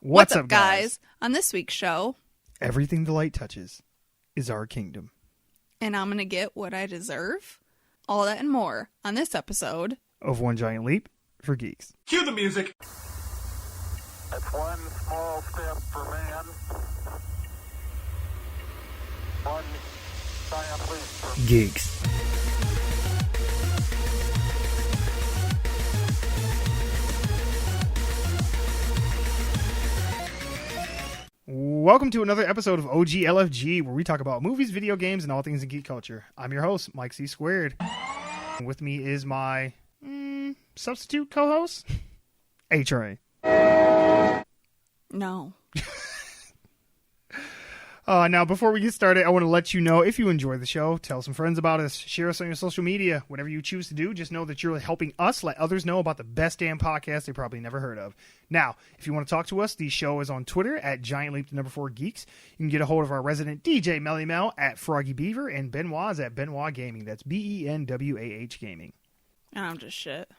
What's up, guys? On this week's show, everything the light touches is our kingdom. And I'm going to get what I deserve. All that and more on this episode of One Giant Leap for Geeks. Cue the music. That's one small step for man. One giant leap for Geeks. Welcome to another episode of OG LFG, where we talk about movies, video games, and all things in geek culture. I'm your host, Mike C. Squared. With me is my substitute co-host, A-Train. No. Now, before we get started, I want to let you know, if you enjoy the show, tell some friends about us, share us on your social media, whatever you choose to do. Just know that you're helping us let others know about the best damn podcast they probably never heard of. Now, if you want to talk to us, the show is on Twitter at GiantLeap4Geeks. You can get a hold of our resident DJ Melly Mel at Froggy Beaver, and Benoit's at Benoit Gaming. That's BENWAH Gaming. And I'm just shit.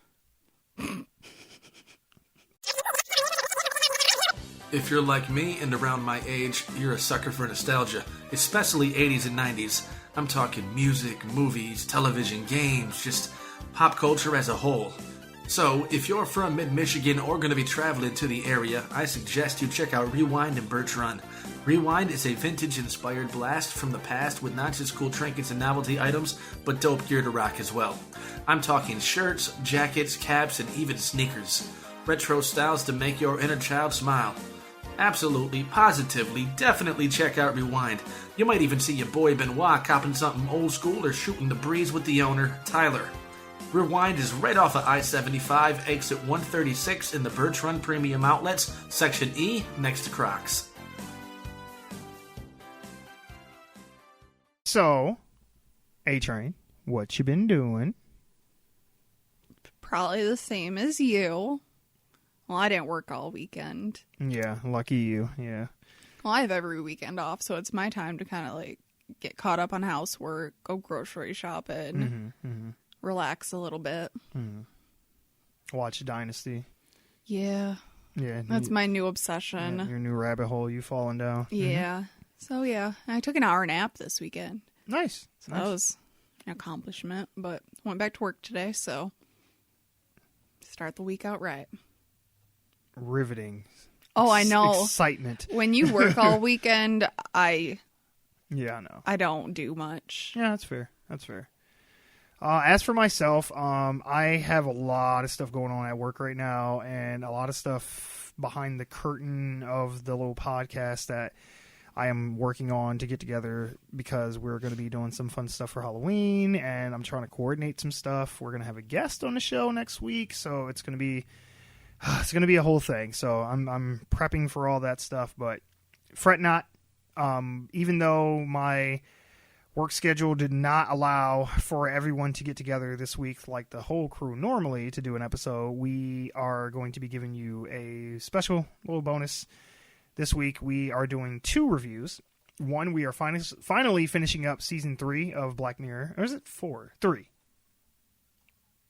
If you're like me and around my age, you're a sucker for nostalgia, especially 80s and 90s. I'm talking music, movies, television, games, just pop culture as a whole. So, if you're from mid-Michigan or going to be traveling to the area, I suggest you check out Rewind and Birch Run. Rewind is a vintage-inspired blast from the past with not just cool trinkets and novelty items, but dope gear to rock as well. I'm talking shirts, jackets, caps, and even sneakers. Retro styles to make your inner child smile. Absolutely, positively, definitely check out Rewind. You might even see your boy Benoit copping something old school or shooting the breeze with the owner, Tyler. Rewind is right off of I-75, exit 136 in the Birch Run Premium Outlets, Section E, next to Crocs. So, A-Train, what you been doing? Probably the same as you. Well, I didn't work all weekend. Yeah, lucky you, yeah. Well, I have every weekend off, so it's my time to kind of get caught up on housework, go grocery shopping, relax a little bit. Watch Dynasty. Yeah. Yeah. That's my new obsession. Yeah, your new rabbit hole you've fallen down. Yeah. So, yeah. I took an hour nap this weekend. Nice. So that was an accomplishment, but went back to work today, so start the week out right. Riveting. Oh, I know. Excitement. When you work all weekend, Yeah, I know. I don't do much. Yeah, that's fair. That's fair. As for myself, I have a lot of stuff going on at work right now, and a lot of stuff behind the curtain of the little podcast that I am working on to get together, because we're going to be doing some fun stuff for Halloween, and I'm trying to coordinate some stuff. We're going to have a guest on the show next week, so it's going to be a whole thing. So I'm prepping for all that stuff, but fret not. Even though my work schedule did not allow for everyone to get together this week like the whole crew normally to do an episode, we are going to be giving you a special little bonus this week. We are doing 2 reviews. One, we are finally finishing up season 3 of Black Mirror. Or is it 4? 3?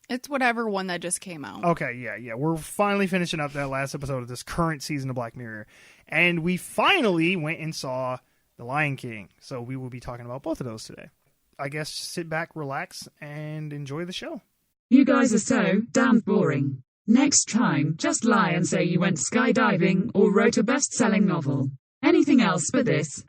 It's whatever one that just came out. Okay, yeah. We're finally finishing up that last episode of this current season of Black Mirror. And we finally went and saw The Lion King. So we will be talking about both of those today. I guess sit back, relax, and enjoy the show. You guys are so damn boring. Next time, just lie and say you went skydiving or wrote a best-selling novel. Anything else but this.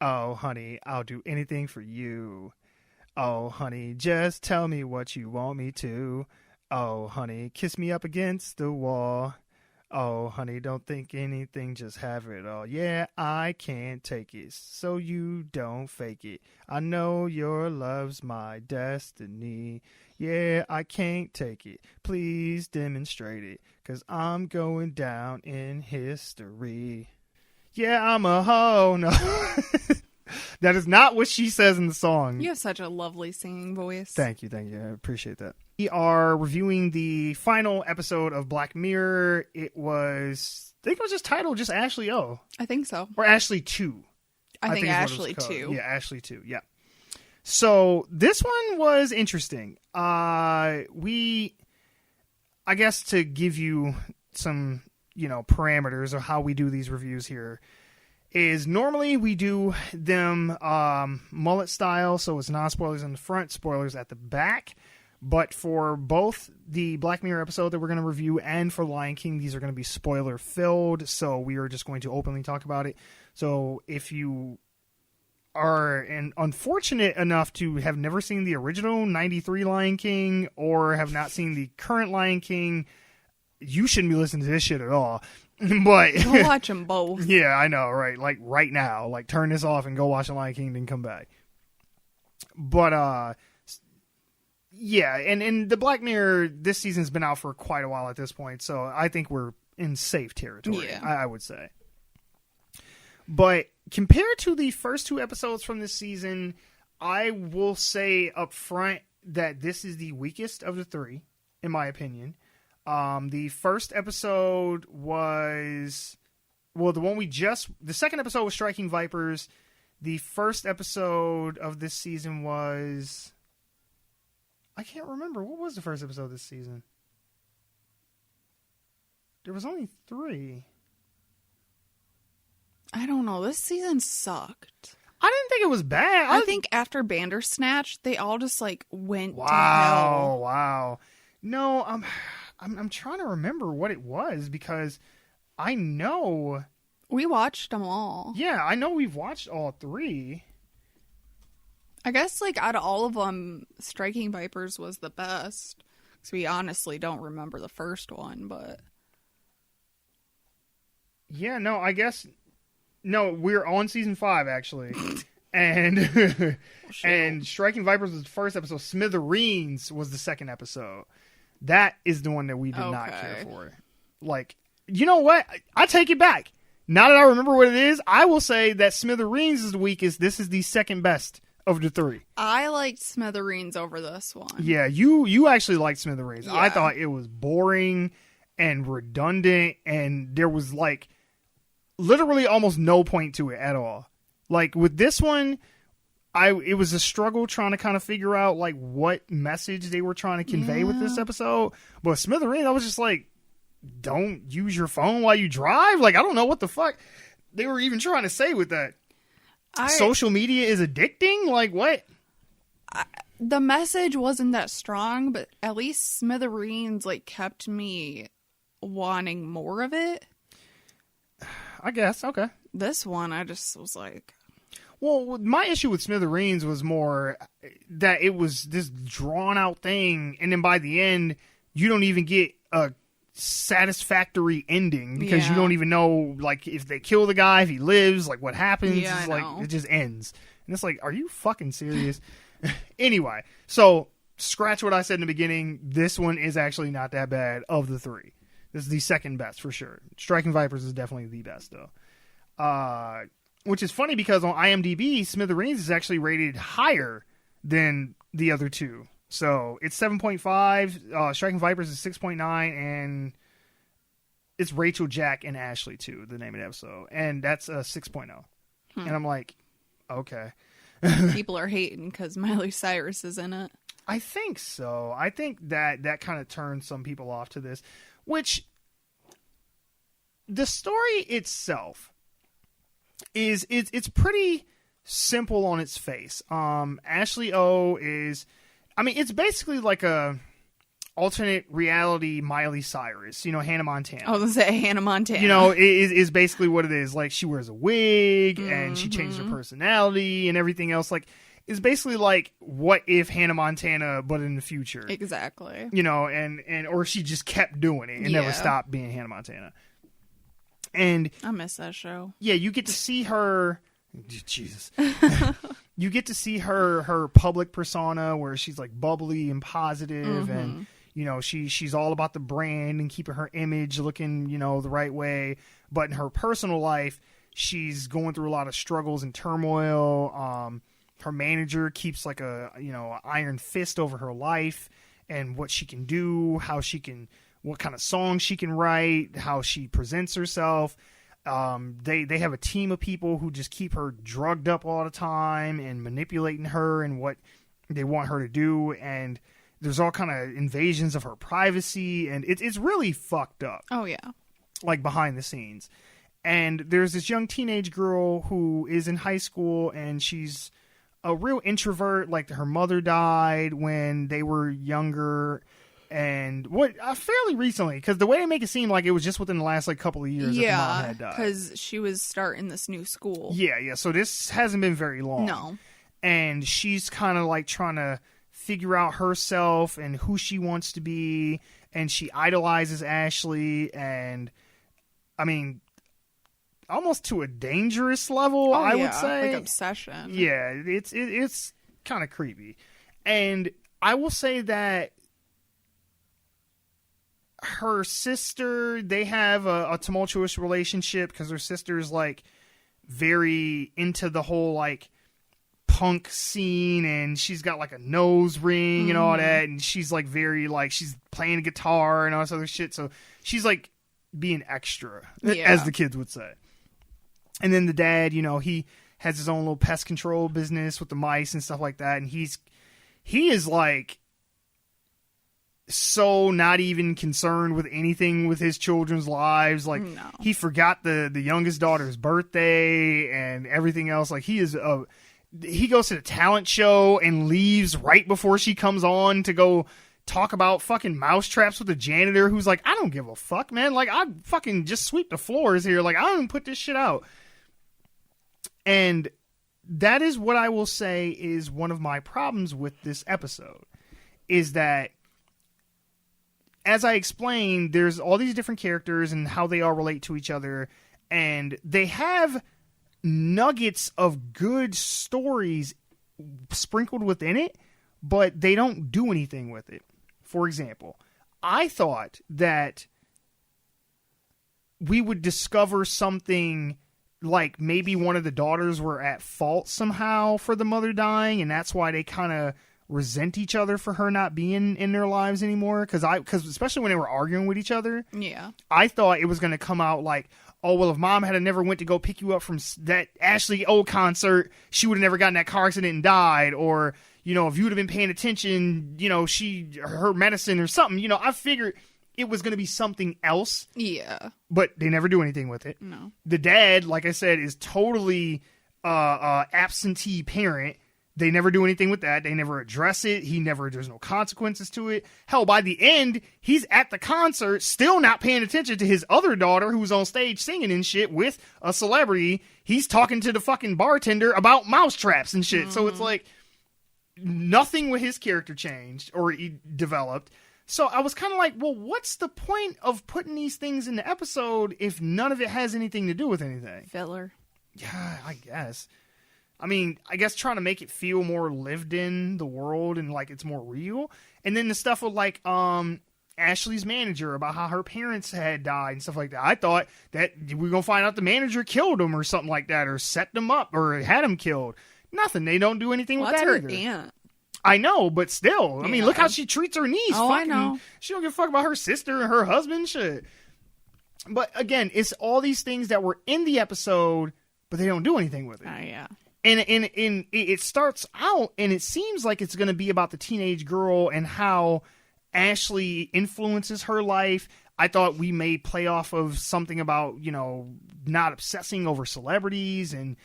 Oh, honey, I'll do anything for you. Oh, honey, just tell me what you want me to. Oh, honey, kiss me up against the wall. Oh, honey, don't think anything, just have it all. Yeah, I can't take it, so you don't fake it. I know your love's my destiny. Yeah, I can't take it. Please demonstrate it, 'cause I'm going down in history. Yeah, I'm a hoe. No. That is not what she says in the song. You have such a lovely singing voice. Thank you. I appreciate that. We are reviewing the final episode of Black Mirror. I think it was just titled just Ashley O. I think so. Or Ashley 2. I think is what Ashley it was called. 2. Yeah, Ashley 2. Yeah. So this one was interesting. I guess to give you some, parameters of how we do these reviews here is normally we do them mullet style, so it's non-spoilers in the front, spoilers at the back. But for both the Black Mirror episode that we're going to review and for Lion King, these are going to be spoiler filled, so we are just going to openly talk about it. So if you are unfortunate enough to have never seen the original 93 Lion King or have not seen the current Lion King, you shouldn't be listening to this shit at all. But Go watch them both. Yeah, I know, right? Like right now, like turn this off and go watch the Lion King, then come back. But yeah, and the Black Mirror this season's been out for quite a while at this point, so I think we're in safe territory. Yeah. I would say. But compared to the first 2 episodes from this season, I will say up front that this is the weakest of the 3, in my opinion. The first episode was, the second episode was Striking Vipers. The first episode of this season was, I can't remember. What was the first episode this season? There was only 3. I don't know. This season sucked. I didn't think it was bad. I think after Bandersnatch, they all just went to hell. Wow. No, I'm trying to remember what it was because I know we watched them all. Yeah, I know we've watched all 3. I guess out of all of them, Striking Vipers was the best. Because we honestly don't remember the first one, but yeah, no, I guess. No, we're on season 5 actually, and and Striking Vipers was the first episode. Smithereens was the second episode. That is the one that we did not care for. You know what? I take it back. Now that I remember what it is, I will say that Smithereens is the weakest. This is the second best of the 3. I liked Smithereens over this one. Yeah, you actually liked Smithereens. Yeah. I thought it was boring and redundant, and there was literally almost no point to it at all. With this one, it was a struggle trying to kind of figure out what message they were trying to convey with this episode. But Smithereens, I was just don't use your phone while you drive. I don't know what the fuck they were even trying to say with that. Social media is addicting? What? The message wasn't that strong, but at least Smithereens kept me wanting more of it. I guess. Okay. This one, I just was well, my issue with Smithereens was more that it was this drawn out thing, and then by the end, you don't even get a satisfactory ending because you don't even know if they kill the guy, if he lives, what happens. Yeah, It's it just ends, and it's are you fucking serious? Anyway, so scratch what I said in the beginning. This one is actually not that bad of the 3. This is the second best for sure. Striking Vipers is definitely the best though. Which is funny because on IMDb, Smithereens is actually rated higher than the other 2. So it's 7.5. Striking Vipers is 6.9, and it's Rachel, Jack, and Ashley too. The name of the episode, and that's a 6.0. And I'm okay. people are hating because Miley Cyrus is in it. I think so. I think that kind of turned some people off to this. Which, the story itself is it's pretty simple on its face. Ashley O is, it's basically a alternate reality Miley Cyrus. Hannah Montana. I was gonna say Hannah Montana. Is basically what it is. She wears a wig and she changed her personality and everything else. It's basically what if Hannah Montana, but in the future. Exactly. And or she just kept doing it and never stopped being Hannah Montana. And I miss that show. Yeah, you get to see her. Jesus. You get to see her public persona where she's bubbly and positive, and she's all about the brand and keeping her image looking the right way. But in her personal life, she's going through a lot of struggles and turmoil. Her manager keeps like a iron fist over her life and what she can do, what kind of songs she can write, how she presents herself. They have a team of people who just keep her drugged up all the time and manipulating her and what they want her to do. And there's all kind of invasions of her privacy, and it's really fucked up. Oh, yeah. Like, behind the scenes. And there's this young teenage girl who is in high school, and she's a real introvert. Like, her mother died when they were younger, and fairly recently, because the way they make it seem like it was just within the last, like, couple of years that the mom had died. Because she was starting this new school. Yeah, so this hasn't been very long. No. And she's kind of, like, trying to figure out herself and who she wants to be, and she idolizes Ashley, and I mean, almost to a dangerous level, I would say. Like obsession. Yeah, it's kind of creepy. And I will say that her sister, they have a tumultuous relationship because her sister's like very into the whole like punk scene, and she's got like a nose ring and all that, and she's like very like she's playing a guitar and all this other shit, so she's like being extra, as the kids would say. And then the dad, he has his own little pest control business with the mice and stuff like that, and he is like so not even concerned with anything with his children's lives. Like, he forgot the youngest daughter's birthday and everything else. Like, he goes to the talent show and leaves right before she comes on to go talk about fucking mousetraps with the janitor, who's like, I don't give a fuck, man. Like, I fucking just sweep the floors here. Like, I don't even put this shit out. And that is what I will say is one of my problems with this episode, is that, as I explained, there's all these different characters and how they all relate to each other, and they have nuggets of good stories sprinkled within it, but they don't do anything with it. For example, I thought that we would discover something like maybe one of the daughters were at fault somehow for the mother dying, and that's why they kind of resent each other for her not being in their lives anymore. Because especially when they were arguing with each other, I thought it was going to come out like, oh, well, if mom had never went to go pick you up from that Ashley O concert, she would have never gotten that car accident and died. Or, if you would have been paying attention, her medicine or something. I figured it was going to be something else. Yeah. But they never do anything with it. No. The dad, like I said, is totally absentee parent. They never do anything with that. They never address it. There's no consequences to it. Hell, by the end, he's at the concert, still not paying attention to his other daughter who's on stage singing and shit with a celebrity. He's talking to the fucking bartender about mousetraps and shit. So it's like nothing with his character changed or developed. So I was kind of like, well, what's the point of putting these things in the episode if none of it has anything to do with anything? Filler. Yeah, I guess. I mean, I guess trying to make it feel more lived in the world and like it's more real. And then the stuff with like Ashley's manager about how her parents had died and stuff like that. I thought that we were going to find out the manager killed them or something like that, or set them up or had them killed. Nothing. They don't do anything with that her either. Aunt. I know, but still. I mean, look how she treats her niece. Oh, I know. She don't give a fuck about her sister and her husband. Shit. But again, it's all these things that were in the episode, but they don't do anything with it. Oh, yeah. And it starts out, and it seems like it's going to be about the teenage girl and how Ashley influences her life. I thought we may play off of something about, not obsessing over celebrities and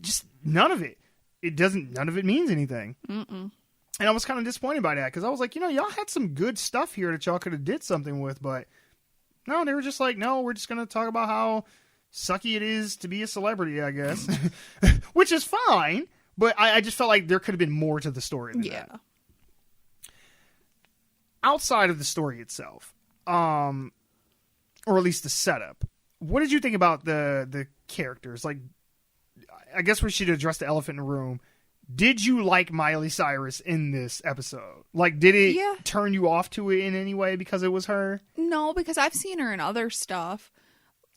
just none of it. None of it means anything. Mm-mm. And I was kind of disappointed by that because I was like, y'all had some good stuff here that y'all could have did something with, but no, they were just like, no, we're just going to talk about how sucky it is to be a celebrity, I guess. Which is fine, but I just felt like there could have been more to the story than that. Outside of the story itself, or at least the setup, what did you think about the characters? Like, I guess we should address the elephant in the room. Did you like Miley Cyrus in this episode? Like, did it turn you off to it in any way because it was her? No, because I've seen her in other stuff.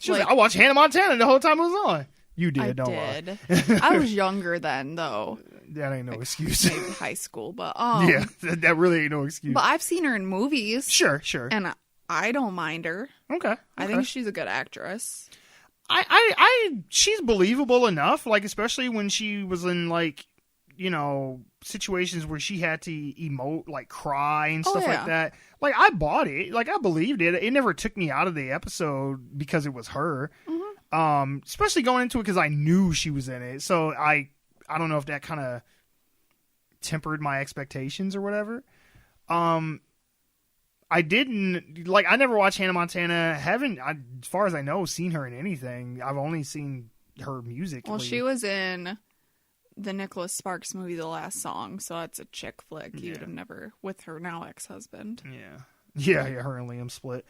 She was like, I watched Hannah Montana the whole time it was on. You did, I don't did. lie. I was younger then, though. That ain't no excuse. Maybe high school, but yeah, that really ain't no excuse. But I've seen her in movies. Sure. And I don't mind her. Okay. I think she's a good actress. She's believable enough, like, especially when she was in, like, situations where she had to emote, like, cry and stuff like that. Like, I bought it. Like, I believed it. It never took me out of the episode because it was her. Mm-hmm. Especially going into it because I knew she was in it. So I don't know if that kind of tempered my expectations or whatever. I never watched Hannah Montana. Haven't, as far as I know, seen her in anything. I've only seen her music. Well, she was in the Nicholas Sparks movie, The Last Song, so that's a chick flick. You'd have never, with her now ex-husband. Yeah, her and Liam split.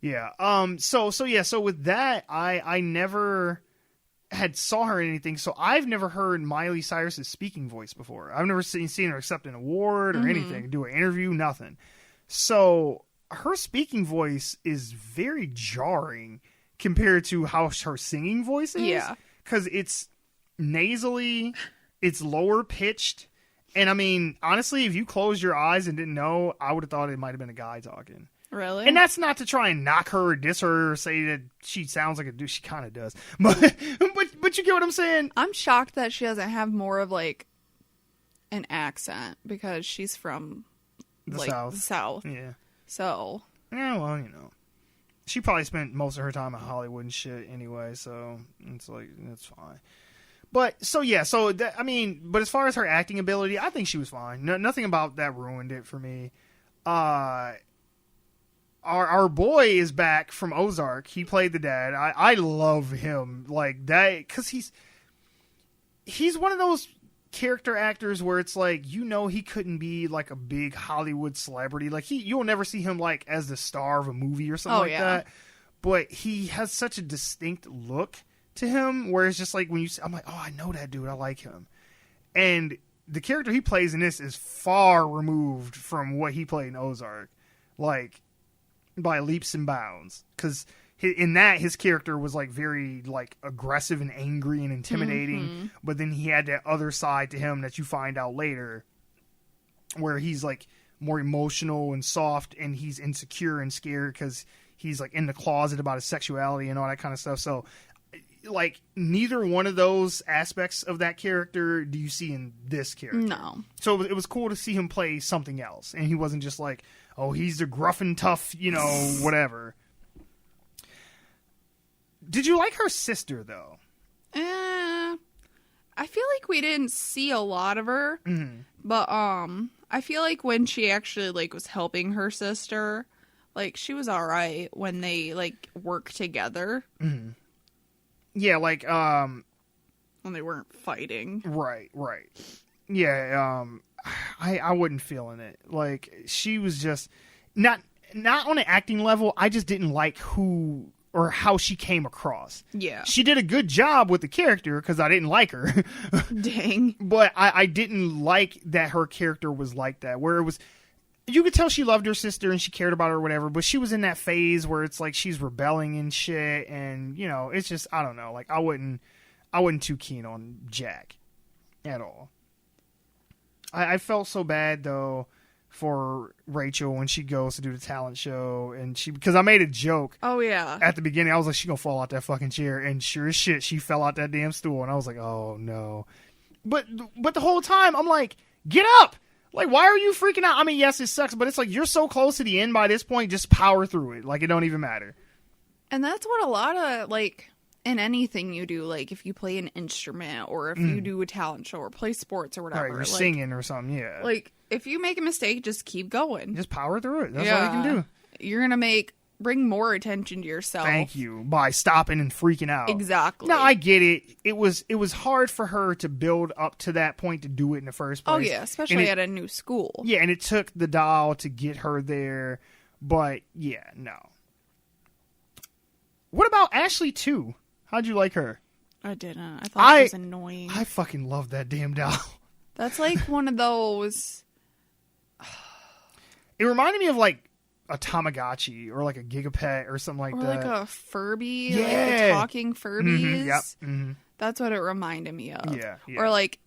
Yeah. So with that, I never had saw her in anything, so I've never heard Miley Cyrus's speaking voice before. I've never seen her accept an award or anything, do an interview, nothing. So her speaking voice is very jarring compared to how her singing voice is. Yeah. Because it's nasally, it's lower pitched, and I mean, honestly, if you closed your eyes and didn't know, I would have thought it might have been a guy talking. Really? And that's not to try and knock her or diss her or say that she sounds like a dude. She kind of does. But you get what I'm saying? I'm shocked that she doesn't have more of, like, an accent because she's from the South. Yeah. So. Yeah, well, she probably spent most of her time in Hollywood and shit anyway, so it's like, it's fine. But, but as far as her acting ability, I think she was fine. Nothing about that ruined it for me. Our boy is back from Ozark. He played the dad. I love him like that because he's one of those character actors where it's like, he couldn't be like a big Hollywood celebrity. Like you'll never see him like as the star of a movie or something that. But he has such a distinct look to him where it's just like I'm like, oh, I know that dude. I like him. And the character he plays in this is far removed from what he played in Ozark. Like, by leaps and bounds, because in that his character was like very like aggressive and angry and intimidating, but then he had that other side to him that you find out later where he's like more emotional and soft and he's insecure and scared because he's like in the closet about his sexuality and all that kind of stuff. So like neither one of those aspects of that character do you see in this character. No. So it was cool to see him play something else, and he wasn't just like, oh, he's the gruff and tough, whatever. Did you like her sister, though? I feel like we didn't see a lot of her. Mm-hmm. But, I feel like when she actually, like, was helping her sister, like, she was alright when they, like, worked together. Mm-hmm. Yeah, like, when they weren't fighting. Right. Yeah, I wasn't feeling it. Like, she was just not on an acting level. I just didn't like who or how she came across. Yeah. She did a good job with the character because I didn't like her. Dang. But I didn't like that her character was like that, where it was, you could tell she loved her sister and she cared about her or whatever, but she was in that phase where it's like she's rebelling and shit, and, it's just, I don't know. Like, I wasn't too keen on Jack at all. I felt so bad, though, for Rachel when she goes to do the talent show, and because I made a joke. Oh, yeah. At the beginning, I was like, she gonna fall out that fucking chair, and sure as shit, she fell out that damn stool, and I was like, oh, no. But the whole time, I'm like, get up! Like, why are you freaking out? I mean, yes, it sucks, but it's like, you're so close to the end by this point, just power through it. Like, it don't even matter. And that's what a lot of, like, in anything you do, like if you play an instrument or if you do a talent show or play sports or whatever. Right, you're singing or something, yeah. Like, if you make a mistake, just keep going. Just power through it. That's all you can do. You're going to bring more attention to yourself. Thank you. By stopping and freaking out. Exactly. No, I get it. It was hard for her to build up to that point to do it in the first place. Oh, yeah, especially at a new school. Yeah, and it took the doll to get her there. But, yeah, no. What about Ashley, too? How'd you like her? I didn't. I thought she was annoying. I fucking love that damn doll. That's like one of those... It reminded me of, like, a Tamagotchi or like a Gigapet or something like or that. Or like a Furby, yeah. like the talking Furbies. Mm-hmm, yep. Mm-hmm. That's what it reminded me of. Yeah. Or like,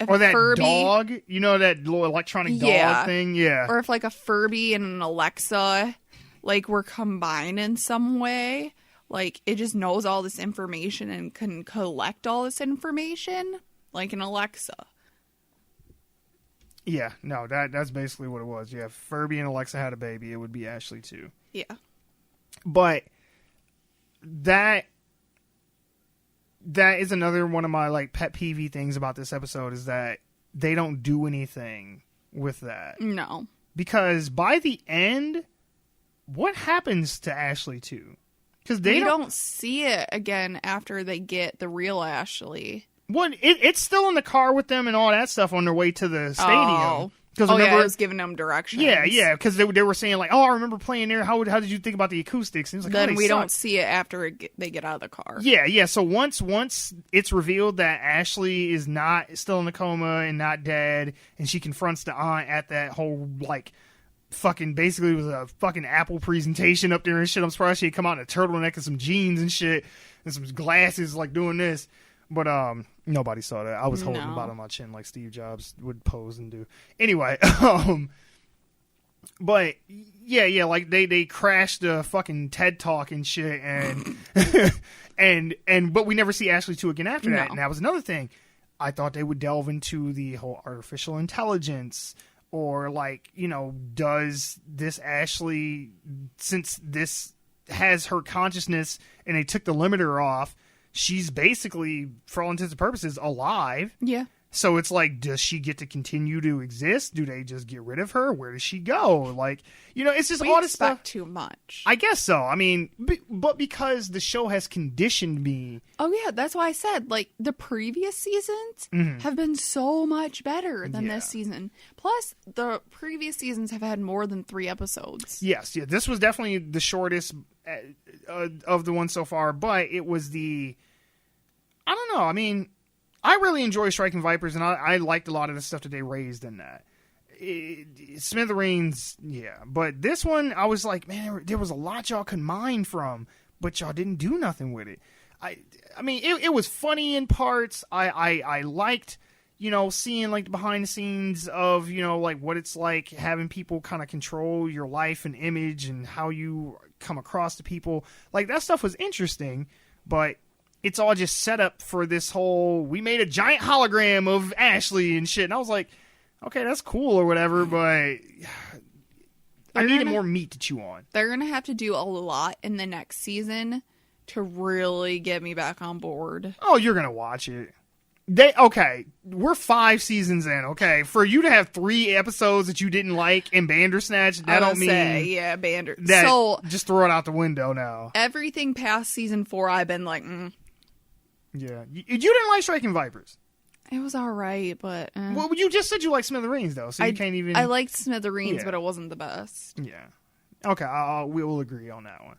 or that Furby, dog, you know, that little electronic dog thing? Yeah. Or if like a Furby and an Alexa, like, were combined in some way. Like, it just knows all this information and can collect all this information, like an Alexa. Yeah, no, that's basically what it was. Yeah, if Furby and Alexa had a baby, it would be Ashley too. Yeah. But that is another one of my like pet peeve things about this episode is that they don't do anything with that. No. Because by the end, what happens to Ashley too? Because we don't see it again after they get the real Ashley. Well, it's still in the car with them and all that stuff on their way to the stadium. Because remember, I was giving them directions. Yeah, because they were saying like, "Oh, I remember playing there. How did you think about the acoustics?" And it was like, then we don't see it after they get out of the car. Yeah. So once it's revealed that Ashley is not still in a coma and not dead, and she confronts the aunt at that whole like fucking basically it was a fucking Apple presentation up there and shit. I'm surprised she had come out in a turtleneck and some jeans and shit and some glasses like doing this. But nobody saw that. I was holding the bottom of my chin like Steve Jobs would pose and do. Anyway, but yeah, like they crashed the fucking TED Talk and shit, and but we never see Ashley 2 again after that. And that was another thing. I thought they would delve into the whole artificial intelligence, or like, you know, does this Ashley, since this has her consciousness and they took the limiter off, she's basically, for all intents and purposes, alive. Yeah. So it's like, does she get to continue to exist? Do they just get rid of her? Where does she go? Like, you know, it's just all this stuff. Too much. I guess so. I mean, but because the show has conditioned me. Oh yeah, that's why I said like the previous seasons have been so much better than this season. Plus, the previous seasons have had more than 3 episodes. Yes, yeah. This was definitely the shortest of the ones so far, but it was I don't know. I mean, I really enjoy Striking Vipers, and I liked a lot of the stuff that they raised in that. Smithereens, yeah. But this one, I was like, man, there was a lot y'all could mine from, but y'all didn't do nothing with it. I mean, it was funny in parts. I liked, you know, seeing like the behind the scenes of, you know, like what it's like having people kind of control your life and image and how you come across to people. Like that stuff was interesting, but it's all just set up for this whole, we made a giant hologram of Ashley and shit. And I was like, okay, that's cool or whatever, but I needed more meat to chew on. They're going to have to do a lot in the next season to really get me back on board. Oh, you're going to watch it. Okay, we're 5 seasons in, okay? For you to have 3 episodes that you didn't like in Bandersnatch, that don't mean... Yeah, That, so, just throw it out the window now. Everything past season 4, I've been like, Yeah. You didn't like Striking Vipers. It was alright, but... Well, you just said you like Smithereens, though, so you can't even... I liked Smithereens, but it wasn't the best. Yeah. Okay, we will agree on that one.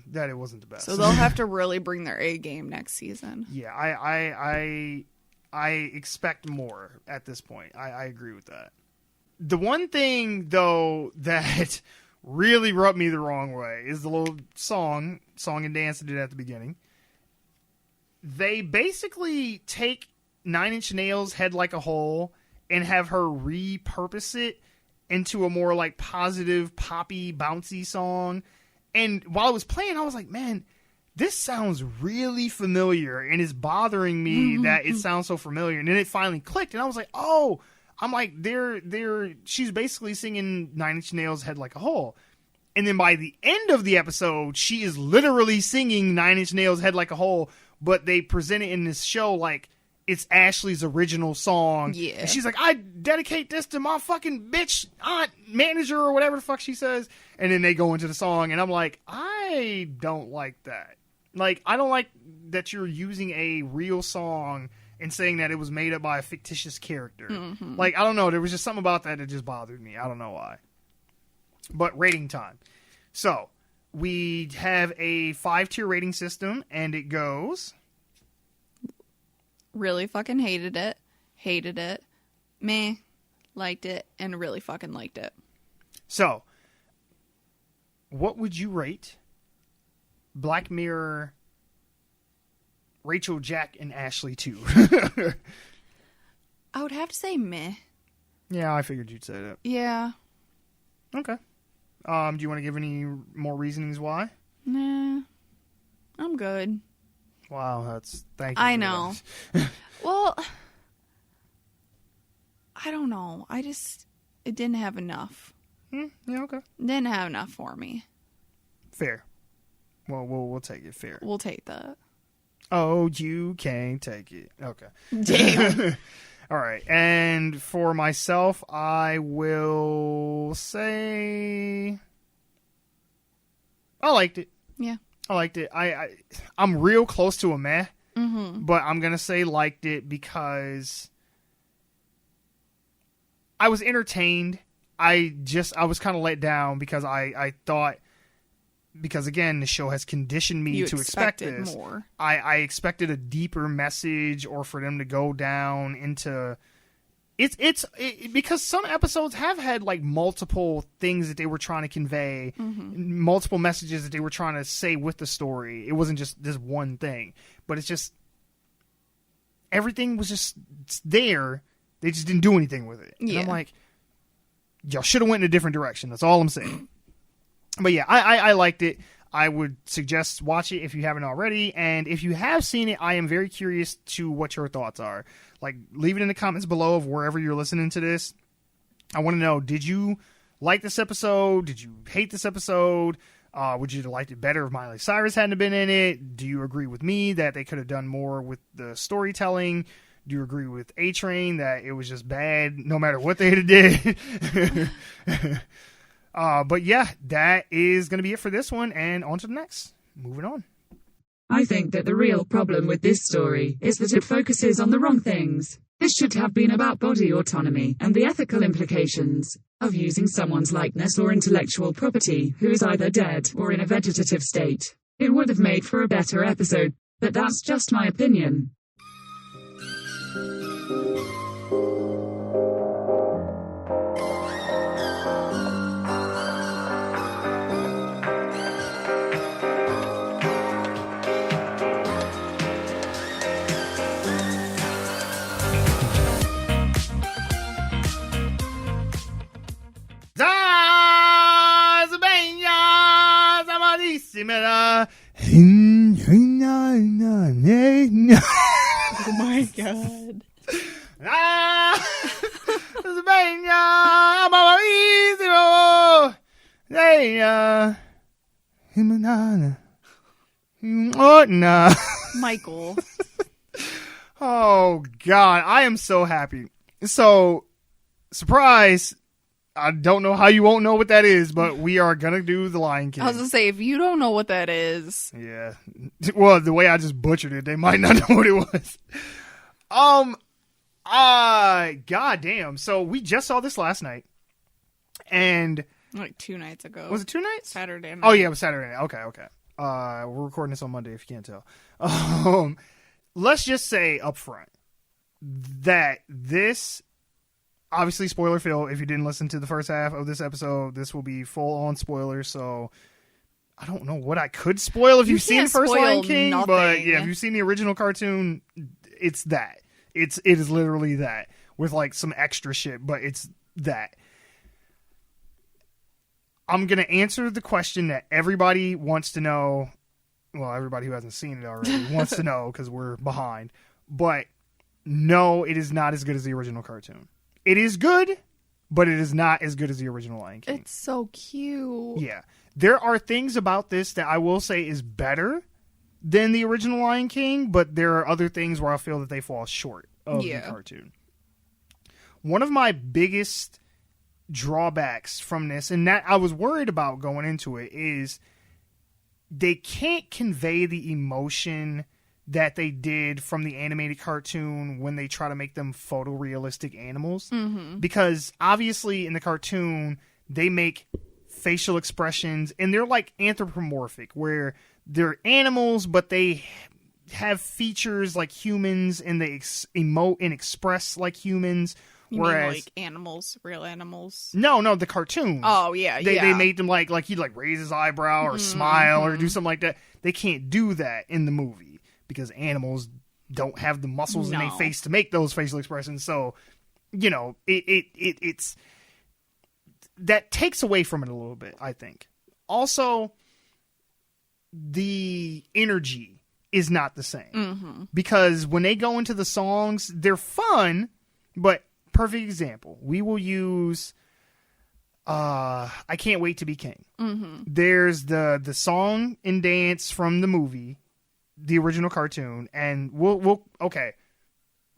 That it wasn't the best. So they'll have to really bring their A game next season. Yeah, I expect more at this point. I agree with that. The one thing, though, that really rubbed me the wrong way is the little song and dance they did at the beginning. They basically take Nine Inch Nails' Head Like a Hole and have her repurpose it into a more like positive, poppy, bouncy song. And while I was playing, I was like, man, this sounds really familiar and it's bothering me that it sounds so familiar. And then it finally clicked and I was like, oh, I'm like, she's basically singing Nine Inch Nails' Head Like a Hole. And then by the end of the episode, she is literally singing Nine Inch Nails' Head Like a Hole, but they present it in this show like it's Ashley's original song. Yeah. And she's like, I dedicate this to my fucking bitch aunt manager or whatever the fuck she says. And then they go into the song and I'm like, I don't like that. Like, I don't like that you're using a real song and saying that it was made up by a fictitious character. Mm-hmm. Like, I don't know. There was just something about that that just bothered me. I don't know why. But rating time. So, we have a 5-tier rating system and it goes... Really fucking hated it, meh, liked it, and really fucking liked it. So, what would you rate Black Mirror, Rachel, Jack, and Ashley 2? I would have to say meh. Yeah, I figured you'd say that. Yeah. Okay. Do you want to give any more reasonings why? Nah. I'm good. Wow, thank you. I know. Well, I don't know. It didn't have enough. Yeah, okay. Didn't have enough for me. Fair. Well, we'll take it. Fair. We'll take that. Oh, you can't take it. Okay. Damn. All right. And for myself, I will say I liked it. Yeah. I liked it. I'm real close to a meh, Mm-hmm. but I'm going to say liked it because I was entertained. I was kind of let down because I thought, because again, the show has conditioned me to expect this. More. I expected a deeper message, or for them to go down into it's because some episodes have had like multiple things that they were trying to convey, multiple messages that they were trying to say with the story. It wasn't just this one thing, but it's just everything was just there. They just didn't do anything with it. And I'm like, y'all should have went in a different direction. That's all I'm saying. But yeah, I liked it. I would suggest watch it if you haven't already. And if you have seen it, I am very curious to what your thoughts are. Like, leave it in the comments below of wherever you're listening to this. I want to know, did you like this episode? Did you hate this episode? Would you have liked it better if Miley Cyrus hadn't been in it? Do you agree with me that they could have done more with the storytelling? Do you agree with A-Train that it was just bad no matter what they did? But yeah, that is going to be it for this one, and on to the next. Moving on. I think that the real problem with this story is that it focuses on the wrong things. This should have been about body autonomy and the ethical implications of using someone's likeness or intellectual property who is either dead or in a vegetative state. It would have made for a better episode, but that's just my opinion. Oh my god. Michael. Oh god, I am so happy. So, surprise, I don't know how you won't know what that is, but we are gonna do The Lion King. I was gonna say, if you don't know what that is. Yeah. Well, the way I just butchered it, they might not know what it was. God damn. So we just saw this last night. And Like 2 nights ago. was it 2 nights? Saturday night. Oh yeah, it was Saturday night. Okay. We're recording this on Monday if you can't tell. Let's just say up front that this, obviously spoiler filled. If you didn't listen to the first half of this episode, this will be full on spoilers. So I don't know what I could spoil if you've seen the first Lion King, but yeah, if you've seen the original cartoon, it's that. It is literally that with like some extra shit, but it's that. I'm going to answer the question that everybody wants to know. Well, everybody who hasn't seen it already wants to know because we're behind. But no, it is not as good as the original cartoon. It is good, but it is not as good as the original Lion King. It's so cute. Yeah. There are things about this that I will say is better than the original Lion King, but there are other things where I feel that they fall short of the cartoon. One of my biggest drawbacks from this, and that I was worried about going into it, is they can't convey the emotion that they did from the animated cartoon when they try to make them photorealistic animals. Mm-hmm. Because obviously in the cartoon, they make facial expressions and they're like anthropomorphic, where they're animals, but they have features like humans and they emote and express like humans. You mean like animals, real animals? No, the cartoons. Oh, yeah, They made them like he'd like raise his eyebrow or smile or do something like that. They can't do that in the movie because animals don't have the muscles in their face to make those facial expressions. So, you know, it's that takes away from it a little bit, I think. Also, the energy is not the same because when they go into the songs, they're fun, but perfect example. We will use I Can't Wait to Be King. There's the song and dance from the movie, the original cartoon, and we'll okay.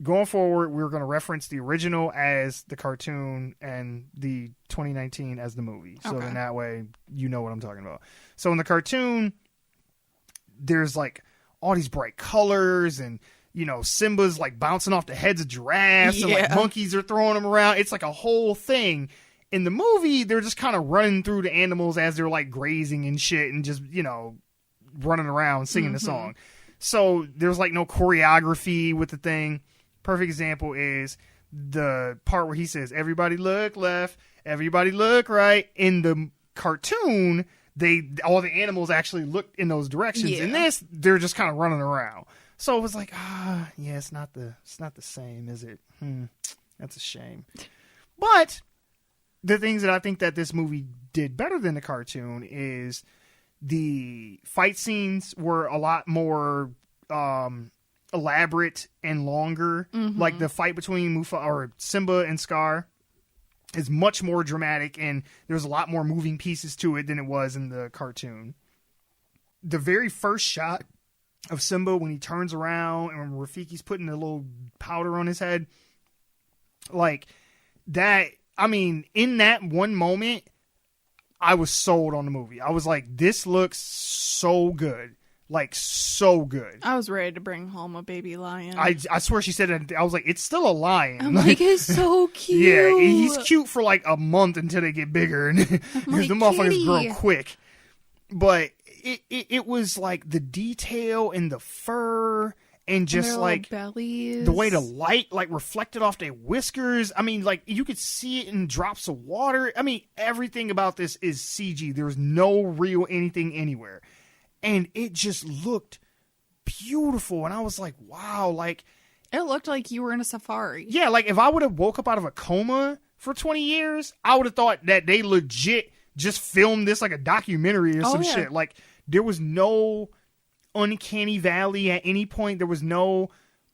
Going forward, we're going to reference the original as the cartoon and the 2019 as the movie. So then that way you know what I'm talking about. So in the cartoon, there's like all these bright colors and, you know, Simba's like bouncing off the heads of giraffes and like monkeys are throwing them around. It's like a whole thing. In the movie, they're just kind of running through the animals as they're like grazing and shit and just, you know, running around singing the song. So there's like no choreography with the thing. Perfect example is the part where he says, everybody look left, everybody look right. In the cartoon, all the animals actually look in those directions. In this, they're just kind of running around. So it was like, it's not the same, is it? That's a shame. But the things that I think that this movie did better than the cartoon is the fight scenes were a lot more elaborate and longer. Like the fight between Simba and Scar is much more dramatic, and there's a lot more moving pieces to it than it was in the cartoon. The very first shot of Simba when he turns around and when Rafiki's putting the little powder on his head, like that, I mean, in that one moment, I was sold on the movie. I was like, this looks so good. Like, so good. I was ready to bring home a baby lion. I swear she said it. I was like, it's still a lion. I'm like, it's so cute. Yeah, he's cute for like a month until they get bigger. And because the motherfuckers grow quick. But it was like the detail in the fur and just like bellies. The way the light like reflected off their whiskers. I mean, like you could see it in drops of water. I mean, everything about this is CG. There's no real anything anywhere. And it just looked beautiful. And I was like, wow, like... It looked like you were in a safari. Yeah, like if I would have woke up out of a coma for 20 years, I would have thought that they legit just filmed this like a documentary or some shit. Like, there was no uncanny valley at any point. There was no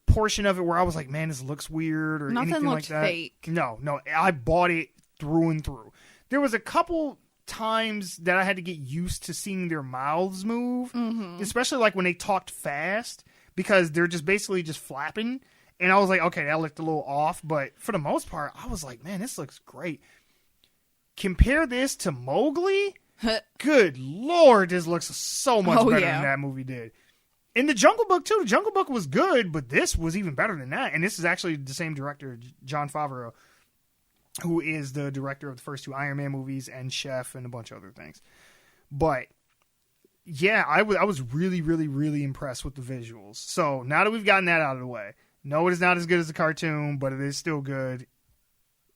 portion of it where I was like, man, this looks weird or Nothing anything looked like that. fake. No, I bought it through and through. There was a couple times that I had to get used to seeing their mouths move, especially like when they talked fast, because they're just basically just flapping. And I was like, okay, that looked a little off, but for the most part, I was like, man, this looks great. Compare this to Mowgli. Good Lord, this looks so much better than that movie did. In the Jungle Book too, the Jungle Book was good, but this was even better than that. And this is actually the same director, Jon Favreau, who is the director of the first two Iron Man movies and Chef and a bunch of other things. But yeah, I was really, really, really impressed with the visuals. So now that we've gotten that out of the way, no, it is not as good as the cartoon, but it is still good.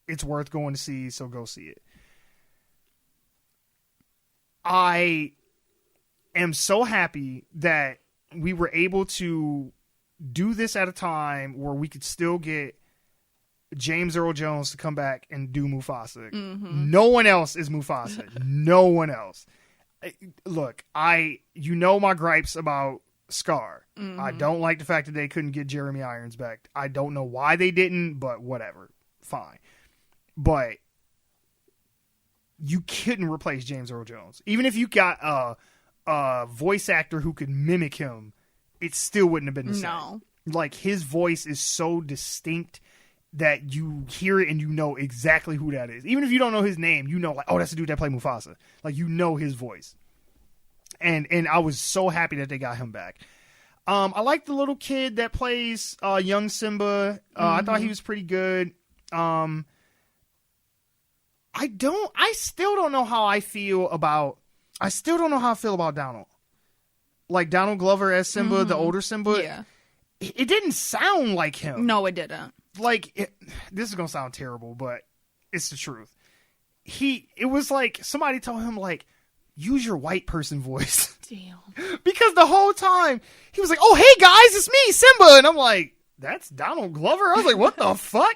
It's worth going to see, so go see it. I am so happy that we were able to do this at a time where we could still get James Earl Jones to come back and do Mufasa. No one else is Mufasa. No one else. Look, you know my gripes about Scar. I don't like the fact that they couldn't get Jeremy Irons back. I don't know why they didn't, but whatever. Fine. But you couldn't replace James Earl Jones. Even if you got a voice actor who could mimic him, it still wouldn't have been the same. No. Like, his voice is so distinct that you hear it and you know exactly who that is. Even if you don't know his name, you know, like, oh, that's the dude that played Mufasa. Like, you know his voice. And I was so happy that they got him back. I like the little kid that plays young Simba. I thought he was pretty good. I still don't know how I feel about Donald. Like Donald Glover as Simba, the older Simba. Yeah. It didn't sound like him. No, it didn't. like, this is gonna sound terrible, but it's the truth. It was like somebody told him, like, use your white person voice. Damn. Because the whole time he was like, oh, hey guys, it's me, Simba. And I'm like, that's Donald Glover? I was like, what the fuck?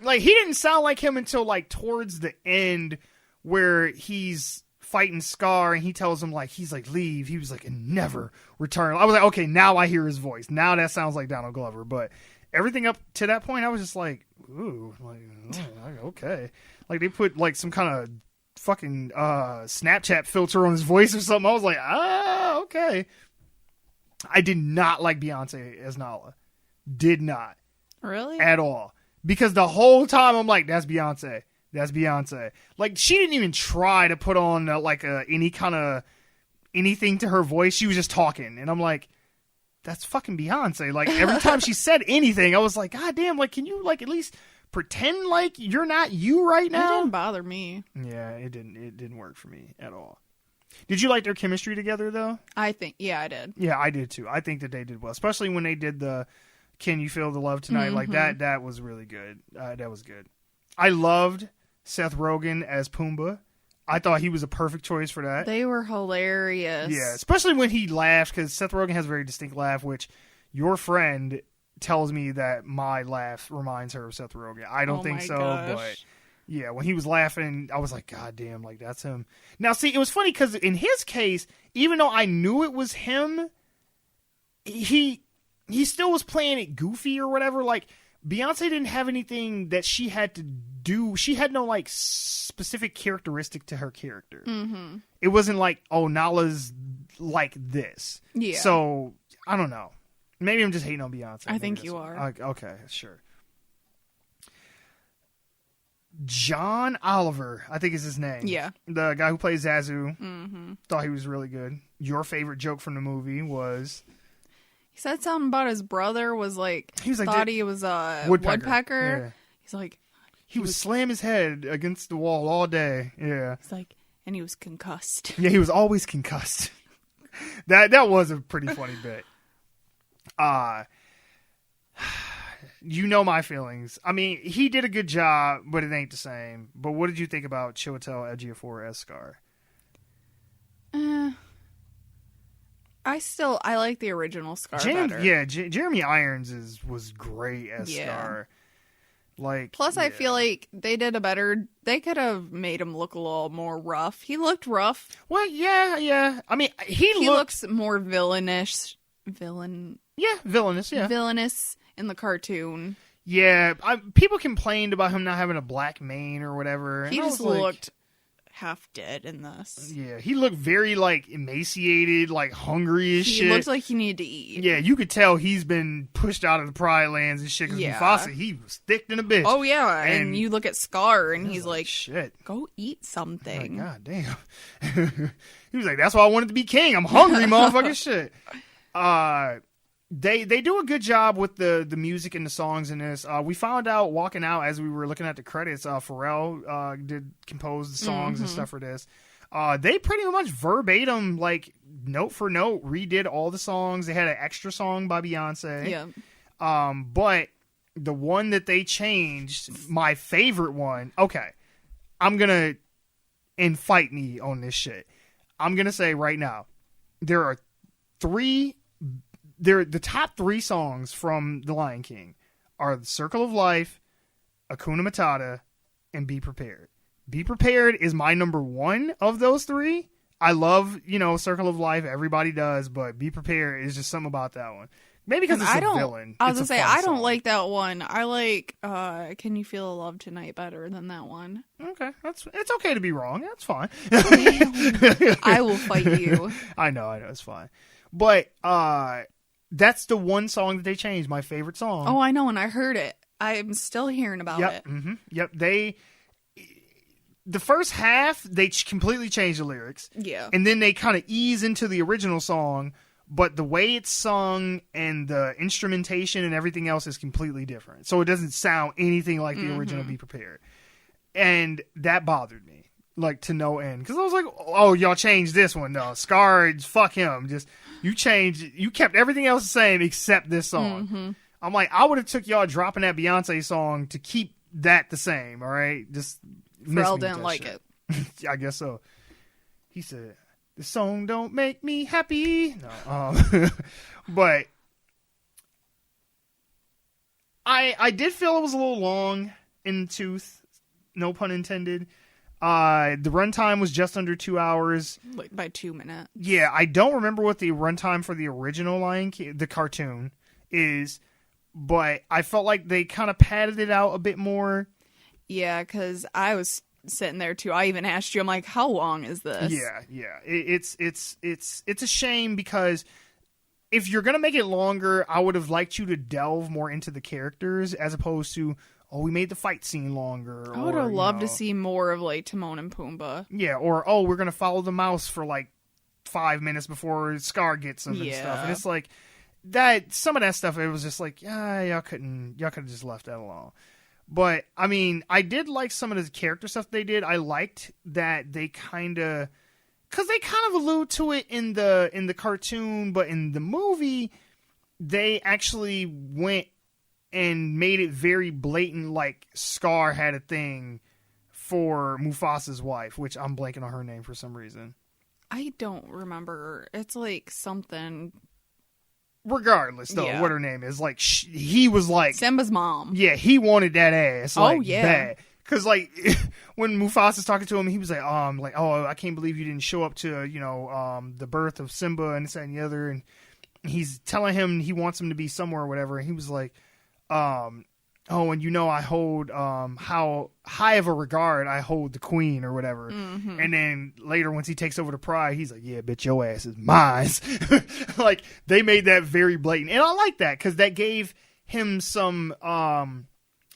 Like, he didn't sound like him until, like, towards the end where he's fighting Scar and he tells him, like, he's like, leave. He was like, and never return. I was like, okay, now I hear his voice. Now that sounds like Donald Glover. But everything up to that point, I was just like, ooh, like, oh, okay. Like, they put, like, some kind of fucking Snapchat filter on his voice or something. I was like, okay. I did not like Beyonce as Nala. Did not. Really? At all. Because the whole time I'm like, that's Beyonce. That's Beyonce. Like, she didn't even try to put on any kind of anything to her voice. She was just talking. And I'm like, that's fucking Beyonce. Like, every time she said anything, I was like, God damn, like, can you, like, at least pretend like you're not you right now? It didn't bother me. Yeah, it didn't work for me at all. Did you like their chemistry together, though? I think, yeah, I did. Yeah, I did, too. I think that they did well. Especially when they did the Can You Feel the Love Tonight? Mm-hmm. Like, that was really good. That was good. I loved Seth Rogen as Pumbaa. I thought he was a perfect choice for that. They were hilarious. Yeah, especially when he laughed, because Seth Rogen has a very distinct laugh, which your friend tells me that my laugh reminds her of Seth Rogen. I don't think so, but yeah, when he was laughing, I was like, God damn, like, that's him. Now, see, it was funny, because in his case, even though I knew it was him, he still was playing it goofy or whatever. Like, Beyonce didn't have anything that she had to do. She had no, like, specific characteristic to her character. Mm-hmm. It wasn't like, oh, Nala's like this. Yeah. So, I don't know. Maybe I'm just hating on Beyonce. I think you are. Okay, sure. John Oliver, I think is his name. Yeah. The guy who plays Zazu. Mm-hmm. Thought he was really good. Your favorite joke from the movie was... He said something about his brother was like, thought he was a woodpecker. Yeah. He's like... He would slam his head against the wall all day. Yeah. He's like, and he was concussed. Yeah, he was always concussed. That was a pretty funny bit. You know my feelings. I mean, he did a good job, but it ain't the same. But what did you think about Chiwetel Ejiofor as Scar? I like the original Scar better. Yeah, Jeremy Irons was great as Scar. Like, plus, I feel like they did a better. They could have made him look a little more rough. He looked rough. Well, yeah. I mean, he looks more villainous. Yeah, villainous. Yeah, villainous in the cartoon. Yeah, people complained about him not having a black mane or whatever. He just looked half dead in this. Yeah, he looked very, like, emaciated, like, hungry as shit. He looked like he needed to eat. Yeah, you could tell he's been pushed out of the Pride Lands and shit, because Mufasa, he was thick than a bitch. Oh, yeah, and you look at Scar, and he's like, shit, go eat something. Like, God damn. He was like, that's why I wanted to be king. I'm hungry, motherfucking shit. They do a good job with the music and the songs in this. We found out walking out as we were looking at the credits, Pharrell did compose the songs and stuff for this. They pretty much verbatim, like, note for note, redid all the songs. They had an extra song by Beyonce. Yeah. But the one that they changed, my favorite one, okay, I'm going to fight me on this shit. I'm going to say right now, there are the top three songs from The Lion King are The Circle of Life, Hakuna Matata, and Be Prepared. Be Prepared is my number one of those three. I love, Circle of Life. Everybody does, but Be Prepared is just something about that one. Maybe because it's a villain. I was going to say, I don't like that one. I like Can You Feel the Love Tonight better than that one. Okay. It's okay to be wrong. That's fine. I will fight you. I know. It's fine. But that's the one song that they changed, my favorite song. Oh, I know, and I heard it. I'm still hearing about it. Mm-hmm. Yep. The first half, they completely changed the lyrics. Yeah. And then they kind of ease into the original song, but the way it's sung and the instrumentation and everything else is completely different. So it doesn't sound anything like the original Be Prepared. And that bothered me, like, to no end. Because I was like, oh, y'all changed this one, though. Scar, fuck him. Just, you kept everything else the same except this song. I'm like, I would have took y'all dropping that Beyonce song to keep that the same, all right? Just Pharrell didn't like it. I guess so. He said, the song don't make me happy. No, but I did feel it was a little long in the tooth, no pun intended. The runtime was just under 2 hours. Like by 2 minutes. Yeah, I don't remember what the runtime for the original Lion King, the cartoon, is, but I felt like they kind of padded it out a bit more. Yeah, because I was sitting there too. I even asked you, I'm like, how long is this? Yeah. It's a shame because if you're going to make it longer, I would have liked you to delve more into the characters as opposed to, oh, we made the fight scene longer. I would have loved to see more of, like, Timon and Pumbaa. Yeah, or, oh, we're going to follow the mouse for, like, 5 minutes before Scar gets him and stuff. And it's like, that, some of that stuff, it was just like, yeah, y'all could have just left that alone. But, I mean, I did like some of the character stuff they did. I liked that they kind of... Because they kind of allude to it in the cartoon, but in the movie, they actually went and made it very blatant, like Scar had a thing for Mufasa's wife, which I'm blanking on her name for some reason. I don't remember. It's like something... Regardless, though, what her name is, like, he was like... Simba's mom. Yeah, he wanted that ass, like, bad. Because, like, when Mufasa's talking to him, he was like, oh, I can't believe you didn't show up to, the birth of Simba and this and the other. And he's telling him he wants him to be somewhere or whatever. And he was like, and I hold, how high of a regard I hold the queen or whatever. Mm-hmm. And then later, once he takes over the pride, he's like, yeah, bitch, your ass is mine. Like, they made that very blatant. And I like that because that gave him some, a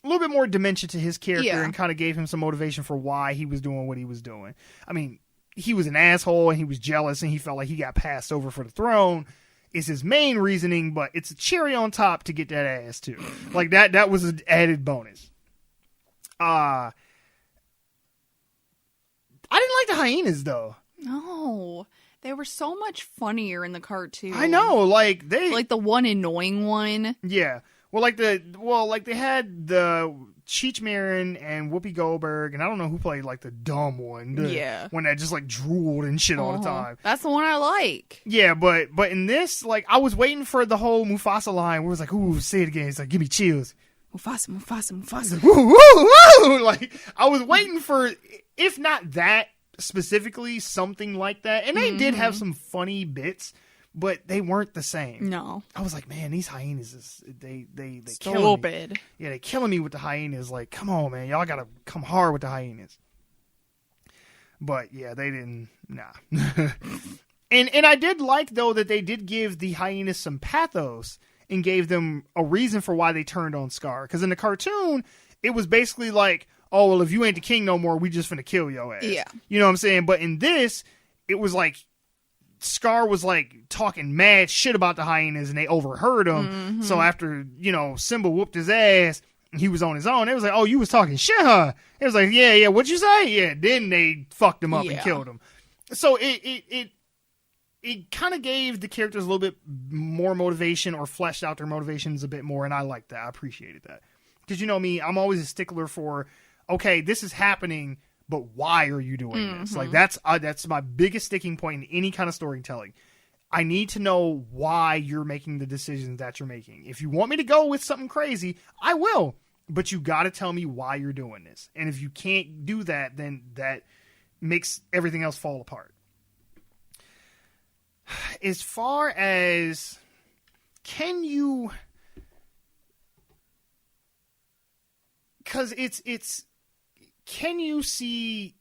little bit more dimension to his character and kind of gave him some motivation for why he was doing what he was doing. I mean, he was an asshole and he was jealous and he felt like he got passed over for the throne is his main reasoning, but it's a cherry on top to get that ass too. Like that was an added bonus. I didn't like the hyenas though. No. They were so much funnier in the cartoon. I know, like the one annoying one. Yeah. Well, they had the Cheech Marin and Whoopi Goldberg, and I don't know who played, like, the dumb one. One that just, like, drooled and shit all the time. That's the one I like. Yeah, but in this, like, I was waiting for the whole Mufasa line where it was like, ooh, say it again. It's like, give me chills. Mufasa. Woo, woo, woo! Like, I was waiting for, if not that specifically, something like that. And they did have some funny bits. But they weren't the same. No. I was like, man, these hyenas, they killing me. Yeah, they killing me with the hyenas. Like, come on, man. Y'all got to come hard with the hyenas. But, yeah, they didn't. Nah. And I did like, though, that they did give the hyenas some pathos and gave them a reason for why they turned on Scar. Because in the cartoon, it was basically like, oh, well, if you ain't the king no more, we just finna kill your ass. Yeah. You know what I'm saying? But in this, it was like, Scar was like talking mad shit about the hyenas and they overheard him. Mm-hmm. So after, Simba whooped his ass, he was on his own. It was like, oh, you was talking shit, huh? It was like, yeah, what'd you say? Yeah, then they fucked him up and killed him. So it kind of gave the characters a little bit more motivation or fleshed out their motivations a bit more, and I liked that. I appreciated that. Because you know me, I'm always a stickler for, okay, this is happening, but why are you doing this? Like that's my biggest sticking point in any kind of storytelling. I need to know why you're making the decisions that you're making. If you want me to go with something crazy, I will. But you got to tell me why you're doing this. And if you can't do that, then that makes everything else fall apart. As far as can you, because it's can you see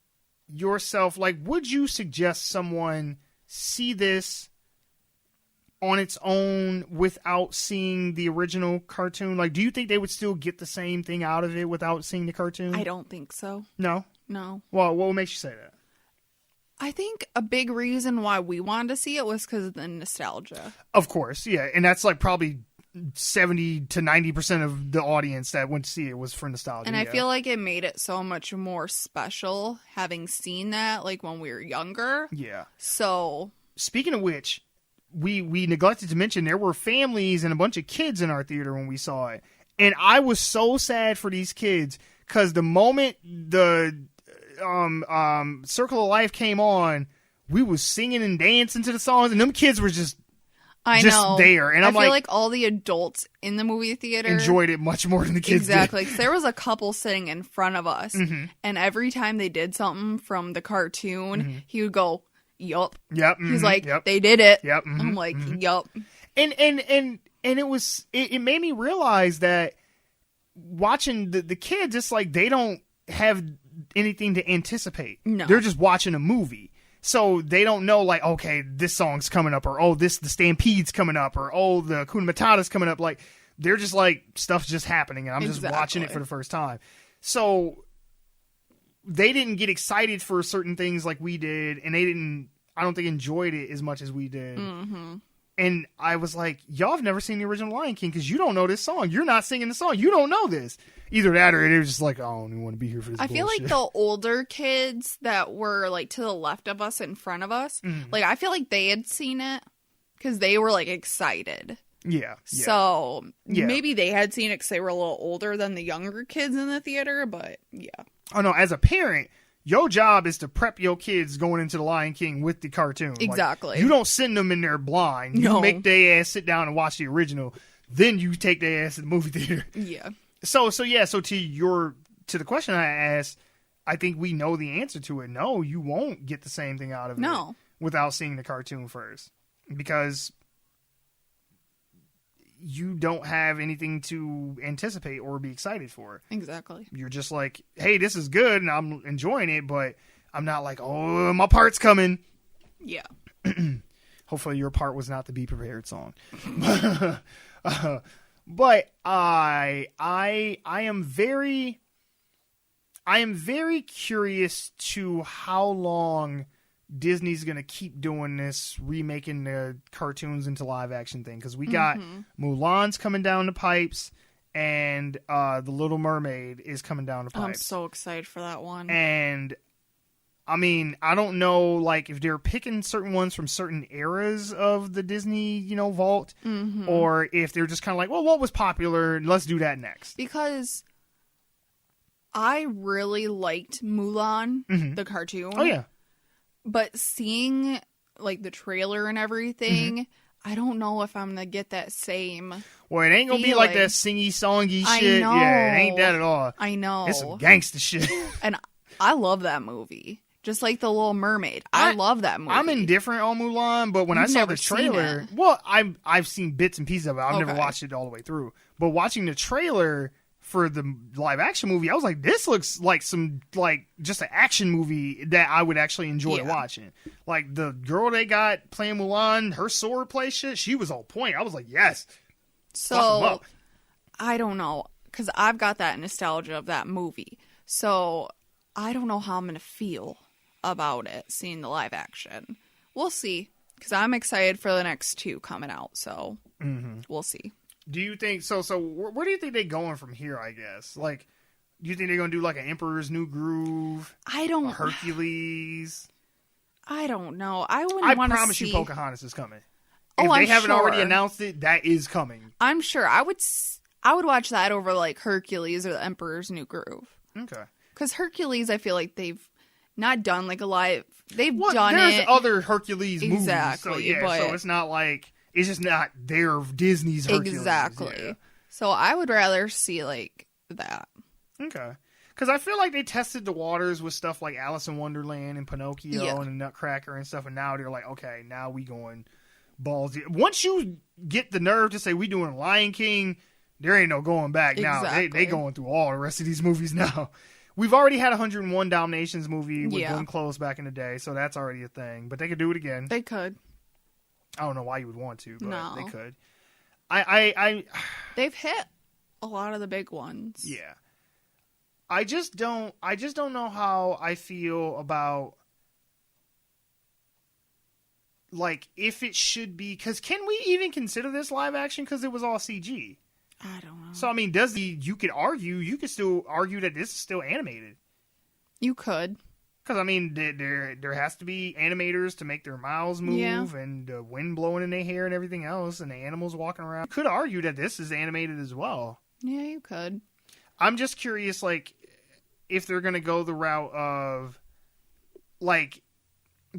yourself, like, would you suggest someone see this on its own without seeing the original cartoon? Like, do you think they would still get the same thing out of it without seeing the cartoon? I don't think so. No? No. Well, what makes you say that? I think a big reason why we wanted to see it was because of the nostalgia. Of course, yeah. And that's like probably 70 to 90% of the audience that went to see it was for nostalgia. And I feel like it made it so much more special having seen that, like, when we were younger. Yeah. So, speaking of which, we neglected to mention there were families and a bunch of kids in our theater when we saw it. And I was so sad for these kids because the moment the Circle of Life came on, we was singing and dancing to the songs, and them kids were just there. And I feel like all the adults in the movie theater enjoyed it much more than the kids exactly. did. Because there was a couple sitting in front of us, and every time they did something from the cartoon, he would go, "Yup." Yep. He's like, "They did it." Yep. I'm like, "Yup." And it made me realize that watching the kids, it's like they don't have anything to anticipate. No. They're just watching a movie. So they don't know, like, okay, this song's coming up, or oh, the Stampede's coming up, or oh, the Hakuna Matata's coming up. Like, they're just like, stuff's just happening, and I'm just watching it for the first time. So they didn't get excited for certain things like we did, and they didn't, I don't think, enjoyed it as much as we did. Mm-hmm. And I was like, y'all have never seen the original Lion King because you don't know this song. You're not singing the song. You don't know this. Either that or it was just like, oh, I don't even want to be here for this bullshit. feel like the older kids that were like to the left of us, in front of us, like I feel like they had seen it because they were like excited. Yeah. So maybe they had seen it because they were a little older than the younger kids in the theater, but yeah. Oh, no, as a parent, your job is to prep your kids going into the Lion King with the cartoon. Exactly. Like, you don't send them in there blind. You make their ass sit down and watch the original. Then you take their ass to the movie theater. Yeah. So to the question I asked, I think we know the answer to it. No, you won't get the same thing out of it without seeing the cartoon first. Because you don't have anything to anticipate or be excited for. Exactly. You're just like, hey, this is good and I'm enjoying it, but I'm not like, oh, my part's coming. Yeah. Hopefully your part was not the Be Prepared song. But I am very curious to how long Disney's going to keep doing this, remaking the cartoons into live action thing. Because we got Mulan's coming down the pipes, and The Little Mermaid is coming down the pipes. I'm so excited for that one. And I mean, I don't know, like, if they're picking certain ones from certain eras of the Disney, vault, or if they're just kind of like, well, what was popular? Let's do that next. Because I really liked Mulan, the cartoon. Oh, yeah. But seeing, like, the trailer and everything, I don't know if I'm going to get that same Well, it ain't going to be like that singy-songy shit. I know. Yeah, it ain't that at all. I know. It's some gangsta shit. And I love that movie. Just like The Little Mermaid. I love that movie. I'm indifferent on Mulan, but when I saw the trailer... Well, I've seen bits and pieces of it. I've never watched it all the way through. But watching the trailer for the live-action movie, I was like, this looks like just an action movie that I would actually enjoy watching. Like, the girl they got playing Mulan, her sword play shit, she was on point. I was like, yes. So, I don't know. Because I've got that nostalgia of that movie. So, I don't know how I'm going to feel about it, seeing the live action. We'll see, because I'm excited for the next two coming out, so we'll see. Do you think, so where do you think they're going from here, I guess? Like, do you think they're going to do like an Emperor's New Groove? Hercules? I don't know. I wouldn't want to see... I promise you Pocahontas is coming. If they haven't already announced it, that is coming. I'm sure. I would watch that over like Hercules or the Emperor's New Groove. Okay. Because Hercules, I feel like they've not done like a live... They've done there's it. There's other Hercules movies. Exactly. So it's not like... It's just not their Disney's Hercules. Exactly. Yeah. So I would rather see like that. Okay. Because I feel like they tested the waters with stuff like Alice in Wonderland and Pinocchio and the Nutcracker and stuff. And now they're like, okay, now we going balls. Once you get the nerve to say we doing Lion King, there ain't no going back now. They going through all the rest of these movies now. We've already had 101 Dalmatians movie with Glenn Close back in the day, so that's already a thing. But they could do it again. They could. I don't know why you would want to, but they could. They've hit a lot of the big ones. Yeah. I just don't know how I feel about, like, if it should be, because can we even consider this live action because it was all CG? I don't know. So, I mean, you could still argue that this is still animated. You could. Because, I mean, there has to be animators to make their mouths move and the wind blowing in their hair and everything else and the animals walking around. You could argue that this is animated as well. Yeah, you could. I'm just curious, like, if they're going to go the route of, like,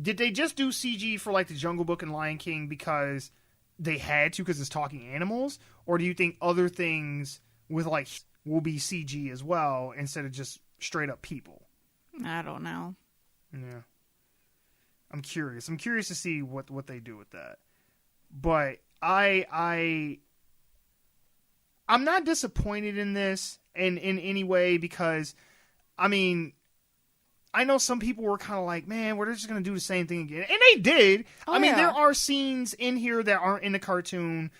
did they just do CG for, like, the Jungle Book and Lion King because they had to because it's talking animals? Or do you think other things with, like, will be CG as well instead of just straight up people? I don't know. Yeah. I'm curious. I'm curious to see what they do with that. But I'm not disappointed in this in any way because, I mean, I know some people were kind of like, man, we're just going to do the same thing again. And they did. I mean, there are scenes in here that aren't in the cartoon.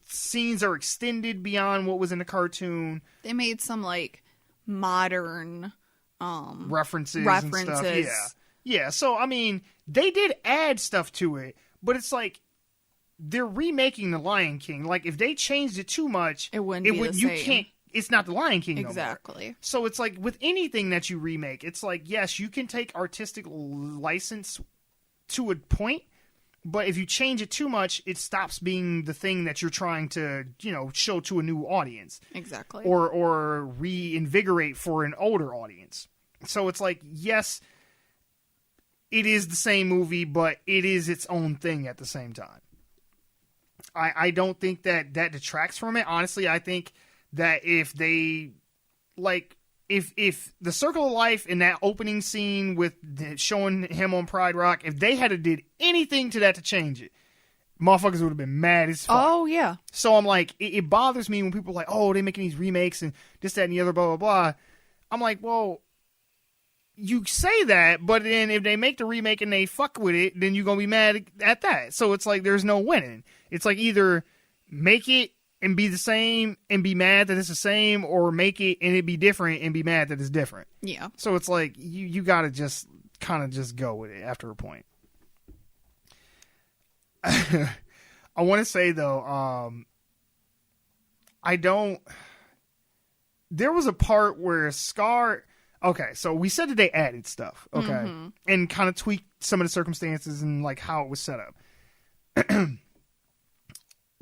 Scenes are extended beyond what was in the cartoon. They made some, like, modern... references and stuff. Yeah. So, I mean, they did add stuff to it, but it's like they're remaking The Lion King. Like, if they changed it too much, it wouldn't be the same. You can't. It's not The Lion King exactly. No more. So it's like with anything that you remake, it's like, yes, you can take artistic license to a point, but if you change it too much, it stops being the thing that you're trying to, show to a new audience. Exactly. Or reinvigorate for an older audience. So it's like, yes, it is the same movie, but it is its own thing at the same time. I don't think that detracts from it. Honestly, I think that if they, like, if the Circle of Life in that opening scene with showing him on Pride Rock, if they had did anything to that to change it, motherfuckers would have been mad as fuck. Oh, yeah. So I'm like, it bothers me when people are like, oh, they're making these remakes and this, that, and the other, blah, blah, blah. I'm like, well, you say that, but then if they make the remake and they fuck with it, then you're going to be mad at that. So it's like there's no winning. It's like either make it and be the same and be mad that it's the same, or make it and it be different and be mad that it's different. Yeah. So it's like you got to just kind of just go with it after a point. I want to say, though, there was a part where Scar... Okay, so we said that they added stuff, okay? And kind of tweaked some of the circumstances and, like, how it was set up.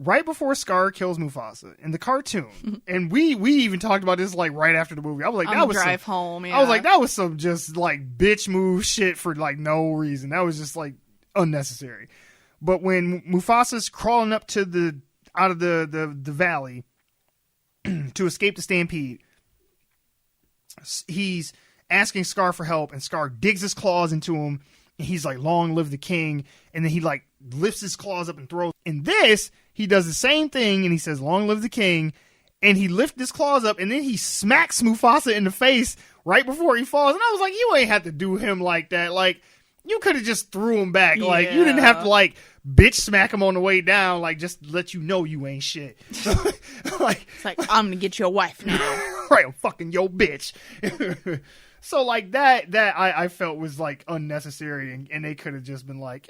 Right before Scar kills Mufasa in the cartoon, and we even talked about this, like, right after the movie. I was like, that was drive home, yeah. I was like, that was some just, like, bitch move shit for, like, no reason. That was just, like, unnecessary. But when Mufasa's crawling up to out of the valley to escape the stampede, he's asking Scar for help, and Scar digs his claws into him, and he's like, long live the king, and then he, like, lifts his claws up and throws. In this, he does the same thing, and he says, long live the king, and he lifts his claws up, and then he smacks Mufasa in the face right before he falls, and I was like, you ain't have to do him like that. Like, you could have just threw him back. Yeah. Like, you didn't have to, like, bitch smack him on the way down, like, just let you know you ain't shit. So, like, it's like, I'm gonna get your wife now. Right, I'm fucking your bitch. So, like, that I felt was, like, unnecessary, and they could have just been like,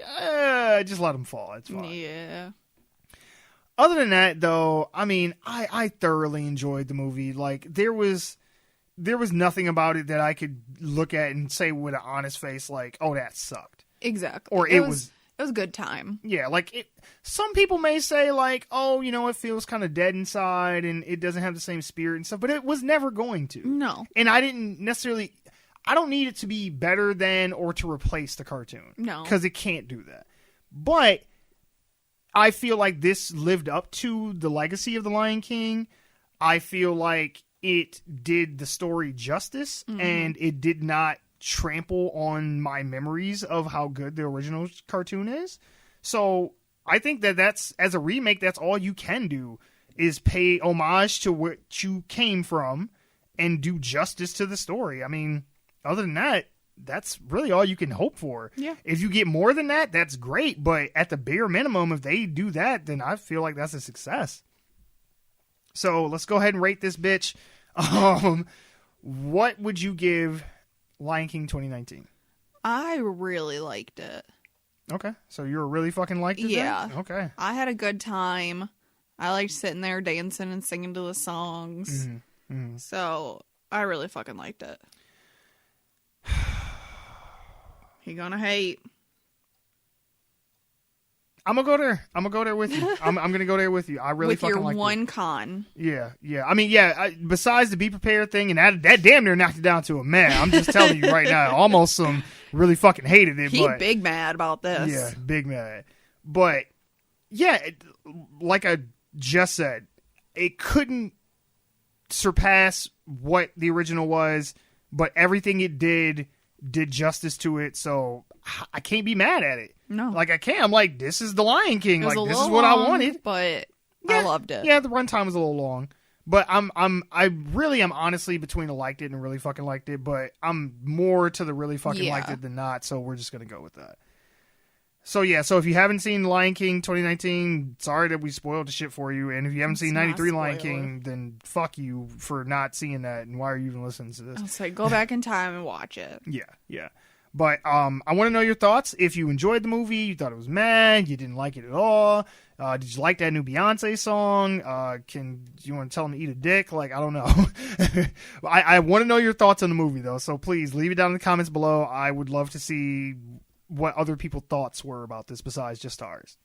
just let him fall. It's fine. Yeah. Other than that, though, I mean, I thoroughly enjoyed the movie. Like, there was nothing about it that I could look at and say with an honest face, like, oh, that sucked. Exactly. Or it was a good time. Yeah, like, some people may say, like, oh, it feels kind of dead inside and it doesn't have the same spirit and stuff, but it was never going to. No. And I don't need it to be better than or to replace the cartoon. No. Because it can't do that. But I feel like this lived up to the legacy of The Lion King. I feel like it did the story justice, and it did not trample on my memories of how good the original cartoon is. So I think that's, as a remake, that's all you can do, is pay homage to what you came from and do justice to the story. I mean, other than that, that's really all you can hope for. Yeah. If you get more than that, that's great. But at the bare minimum, if they do that, then I feel like that's a success. So let's go ahead and rate this bitch. What would you give Lion King 2019? I really liked it. Okay. So you really fucking liked it? Yeah. Then? Okay. I had a good time. I liked sitting there dancing and singing to the songs. So I really fucking liked it. You're gonna hate. I'm gonna go there. I'm gonna go there with you. I'm gonna go there with you. I really with fucking your like one it. con. Yeah. I mean, besides the be prepared thing, and that damn near knocked it down to a man. I'm just telling you right now. Almost some really fucking hated it. He but, big mad about this. Yeah, big mad. But yeah, like I just said, it couldn't surpass what the original was, but everything it did justice to it. So I can't be mad at it. No. Like I can't. I'm like, this is the Lion King. Like this is what long, I wanted. But Yeah, I loved it. Yeah, the runtime was a little long. But I really am honestly between the liked it and really fucking liked it, but I'm more to the really fucking liked it than not, so we're just gonna go with that. So yeah, so if you haven't seen Lion King 2019, sorry that we spoiled the shit for you. And if you haven't seen 93 Lion King, then fuck you for not seeing that. And why are you even listening to this? I'll say go back in time and watch it. Yeah. But I want to know your thoughts. If you enjoyed the movie, you thought it was mad, you didn't like it at all. Did you like that new Beyonce song? Do you want to tell them to eat a dick? Like, I don't know. I want to know your thoughts on the movie, though. So please leave it down in the comments below. I would love to see what other people's thoughts were about this besides just ours.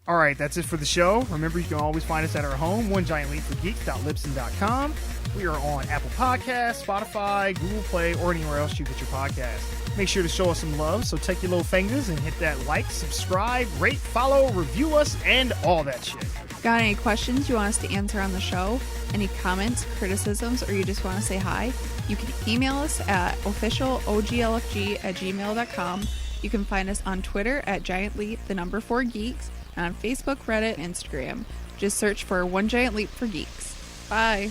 All right, that's it for the show. Remember, you can always find us at our home, onegiantleapforgeeks.libsyn.com. We are on Apple Podcasts, Spotify, Google Play, or anywhere else you get your podcast. Make sure to show us some love, so take your little fingers and hit that like, subscribe, rate, follow, review us, and all that shit. Got any questions you want us to answer on the show? Any comments, criticisms, or you just want to say hi? You can email us at officialoglfg@gmail.com. You can find us on Twitter at GiantLeap4Geeks, and on Facebook, Reddit, and Instagram. Just search for One Giant Leap for Geeks. Bye.